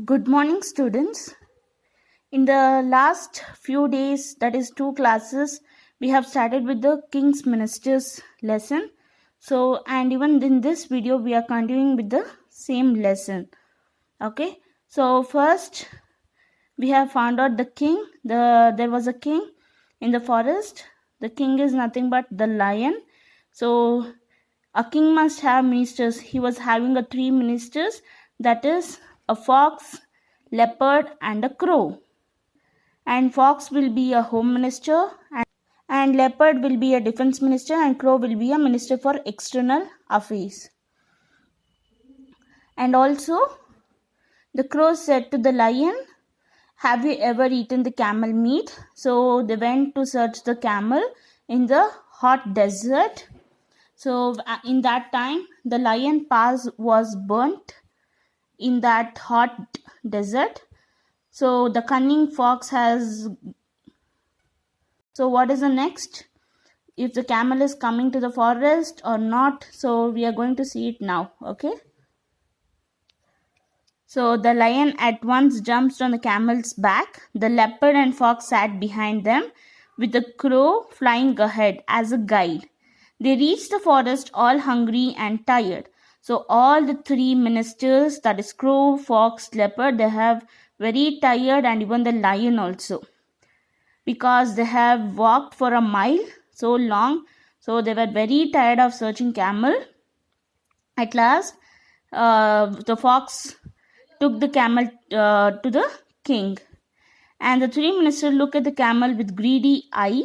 Good morning, students. In the last few days, that is 2 classes, we have started with the King's Ministers lesson. And even in this video, we are continuing with the same lesson. Okay. So first, we have found out the king. There was a king in the forest. The king is nothing but the lion. So a king must have ministers. He was having 3 ministers, that is a fox, leopard and a crow. And fox will be a home minister, and leopard will be a defense minister, and crow will be a minister for external affairs. And also the crow said to the lion, "Have you ever eaten the camel meat?" So they went to search the camel in the hot desert. So in that time, the lion pass was burnt in that hot desert. So the cunning fox has. So what is the next? If the camel is coming to the forest or not. So we are going to see it now. Okay. So the lion at once jumps on the camel's back. The leopard and fox sat behind them, with the crow flying ahead as a guide. They reached the forest all hungry and tired. So all the 3 ministers, that is crow, fox, leopard, they have very tired, and even the lion also, because they have walked for a mile so long. So they were very tired of searching camel. At last, the fox took the camel to the king, and the 3 ministers looked at the camel with greedy eye.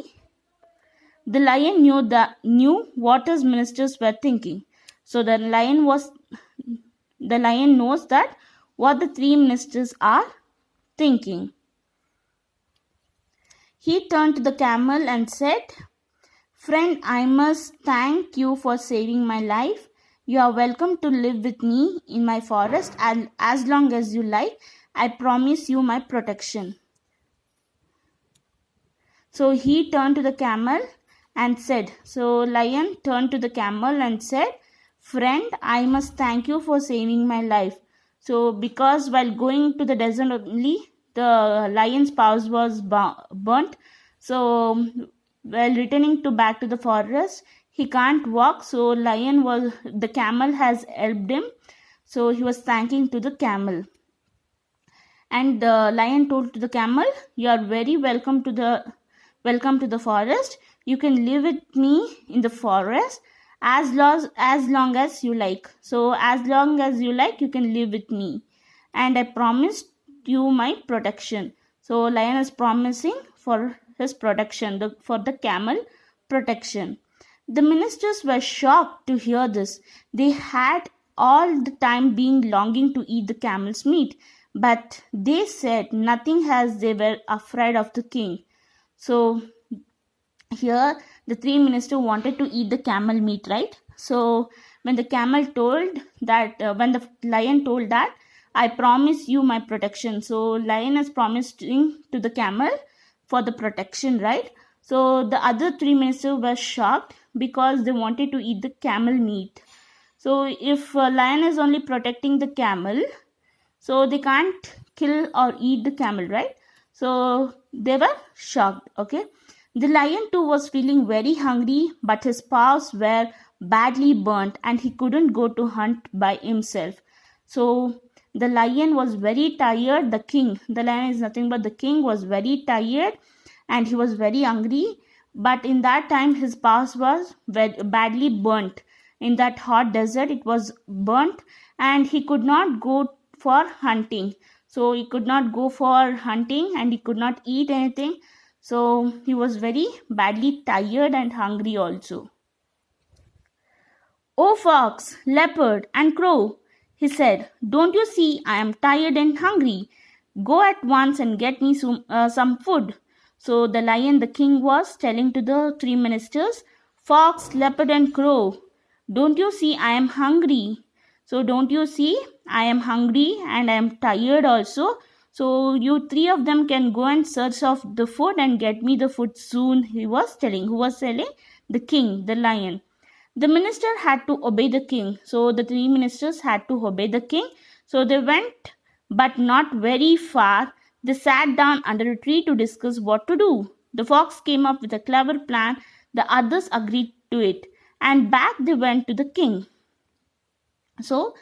The lion knew what his ministers were thinking. So the lion knows that what the 3 ministers are thinking. He turned to the camel and said, "Friend, I must thank you for saving my life. You are welcome to live with me in my forest, and as long as you like, I promise you my protection." So he turned to the camel and said, lion turned to the camel and said, "Friend, I must thank you for saving my life." So because while going to the desert only, the lion's paws was burnt. So while returning back to the forest, he can't walk. So the camel has helped him. So he was thanking to the camel. And the lion told to the camel, "You are very welcome to the forest. You can live with me in the forest as long as you like. So as long as you like, you can live with me. And I promised you my protection." So lion is promising for his protection, for the camel protection. The ministers were shocked to hear this. They had all the time been longing to eat the camel's meat, but they said nothing, as they were afraid of the king. So here the 3 ministers wanted to eat the camel meat, right? So when the lion told that, "I promise you my protection." So lion is promising to the camel for the protection, right? So the other 3 ministers were shocked because they wanted to eat the camel meat. So if a lion is only protecting the camel, so they can't kill or eat the camel, right? So they were shocked. Okay. The lion too was feeling very hungry, but his paws were badly burnt and he couldn't go to hunt by himself. So the lion was very tired. The lion is nothing but the king, was very tired and he was very hungry. But in that time, his paws was very badly burnt. In that hot desert, it was burnt and he could not go for hunting. So he could not go for hunting and he could not eat anything. So he was very badly tired and hungry also. "Oh fox, leopard and crow," he said, "don't you see I am tired and hungry? Go at once and get me some food." So the lion, the king, was telling to the 3 ministers, "Fox, leopard and crow, don't you see I am hungry? So don't you see I am hungry and I am tired also? So you 3 of them can go and search of the food and get me the food soon." He was telling. Who was telling? The king, the lion. The minister had to obey the king. So the 3 ministers had to obey the king. So they went but not very far, they sat down under a tree to discuss what to do. The fox came up with a clever plan, the others agreed to it, and back they went to the king. So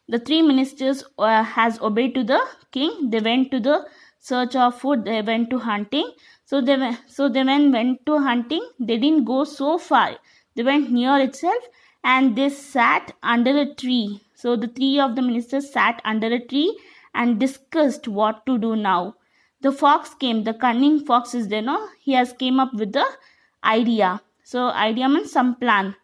the three ministers has obeyed to the king. They went to the search of food. They went to hunting. Went to hunting. They didn't go so far. They went near itself, and they sat under a tree. So the three of the ministers sat under a tree and discussed what to do now. The fox came. The cunning fox is there, no? He has came up with the idea. So idea means some plan.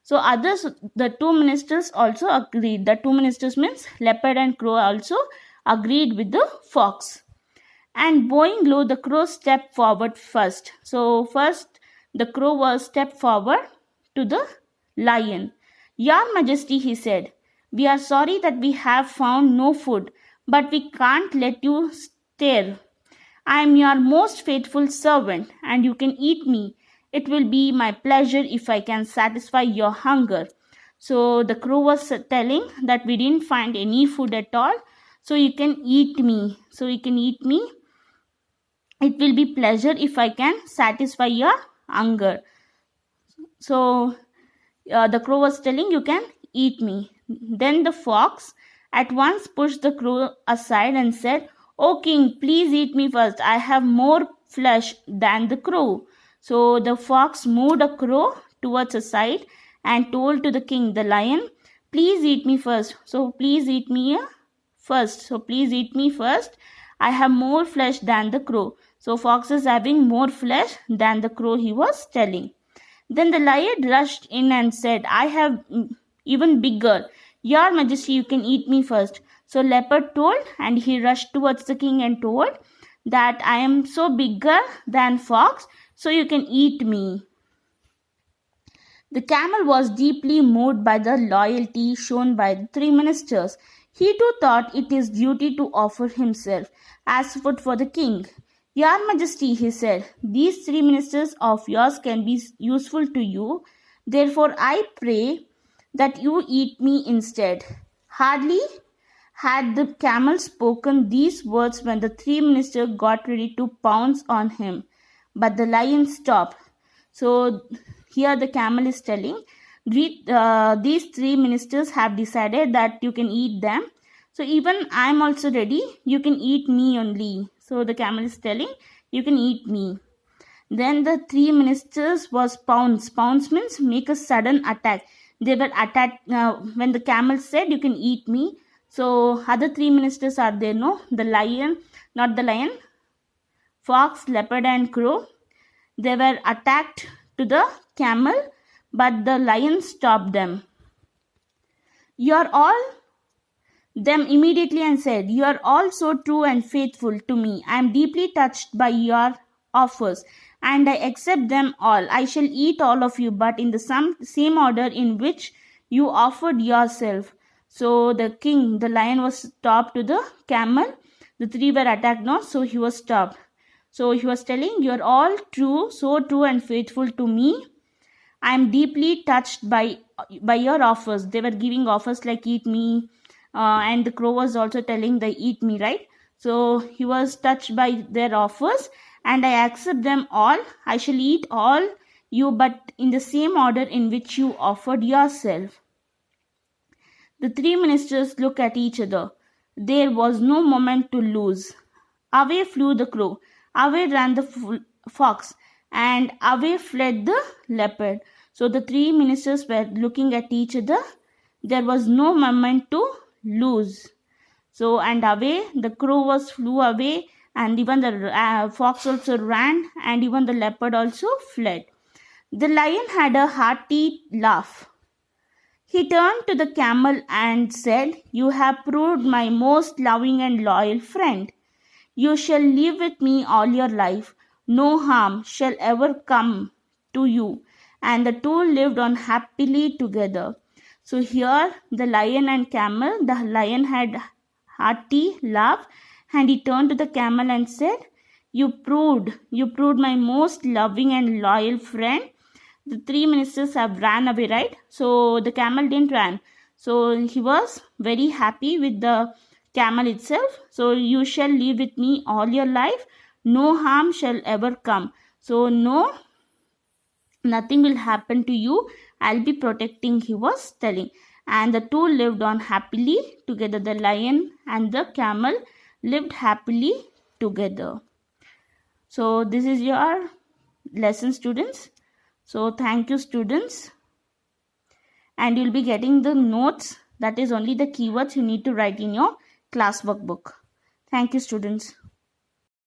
So others, the two ministers also agreed. The two ministers means leopard and crow also agreed with the fox. And bowing low, the crow stepped forward first. So first the crow was stepped forward to the lion. Your Majesty, he said, we are sorry that we have found no food, but we can't let you stare. I am your most faithful servant, and you can eat me. It will be my pleasure if I can satisfy your hunger. So the crow was telling that we didn't find any food at all. So you can eat me. So you can eat me. It will be pleasure if I can satisfy your hunger. So the crow was telling you can eat me. Then the fox at once pushed the crow aside and said, "O king, please eat me first. I have more flesh than the crow." So the fox moved a crow towards a side and told to the king, the lion, "Please eat me first. So please eat me first. So please eat me first. I have more flesh than the crow." So fox is having more flesh than the crow, he was telling. Then the lion rushed in and said, "I have even bigger. Your Majesty, you can eat me first." So leopard told, and he rushed towards the king and told that I am so bigger than fox, so you can eat me. The camel was deeply moved by the loyalty shown by the three ministers. He too thought it his duty to offer himself as food for the king. "Your Majesty," he said, "these three ministers of yours can be useful to you. Therefore, I pray that you eat me instead." Hardly had the camel spoken these words when the three ministers got ready to pounce on him. But the lion stopped. So here the camel is telling, these three ministers have decided that you can eat them. So even I am also ready. You can eat me only. So the camel is telling, you can eat me. Then the three ministers was pounce. Pounce means make a sudden attack. They were attacked when the camel said, "You can eat me." So other three ministers are there, no? The lion, not the lion, fox, leopard and crow. They were attacked to the camel, but the lion stopped them. "You are all," them immediately, and said, "You are all so true and faithful to me. I am deeply touched by your offers, and I accept them all. I shall eat all of you, but in the same order in which you offered yourself." So the king, the lion, was stopped to the camel. The three were attacked now, so he was stopped. So he was telling, "You are all true, so true and faithful to me. I am deeply touched by your offers." They were giving offers like eat me, and the crow was also telling they eat me, right? So he was touched by their offers, and I accept them all. I shall eat all you, but in the same order in which you offered yourself. The three ministers looked at each other. There was no moment to lose. Away flew the crow, away ran the fox, and away fled the leopard. So the three ministers were looking at each other. There was no moment to lose. So, and away the crow flew away, and even the fox also ran, and even the leopard also fled. The lion had a hearty laugh. He turned to the camel and said, "You have proved my most loving and loyal friend. You shall live with me all your life. No harm shall ever come to you." And the two lived on happily together. So here the lion and camel, the lion had hearty laugh, and he turned to the camel and said, you proved my most loving and loyal friend." The three ministers have ran away, right? So the camel didn't run. So he was very happy with the camel itself. So you shall live with me all your life. No harm shall ever come. So nothing will happen to you. I'll be protecting, he was telling. And the two lived on happily together. The lion and the camel lived happily together. So this is your lesson, students. So thank you, students. And you'll be getting the notes. That is only the keywords you need to write in your class workbook. Thank you, students.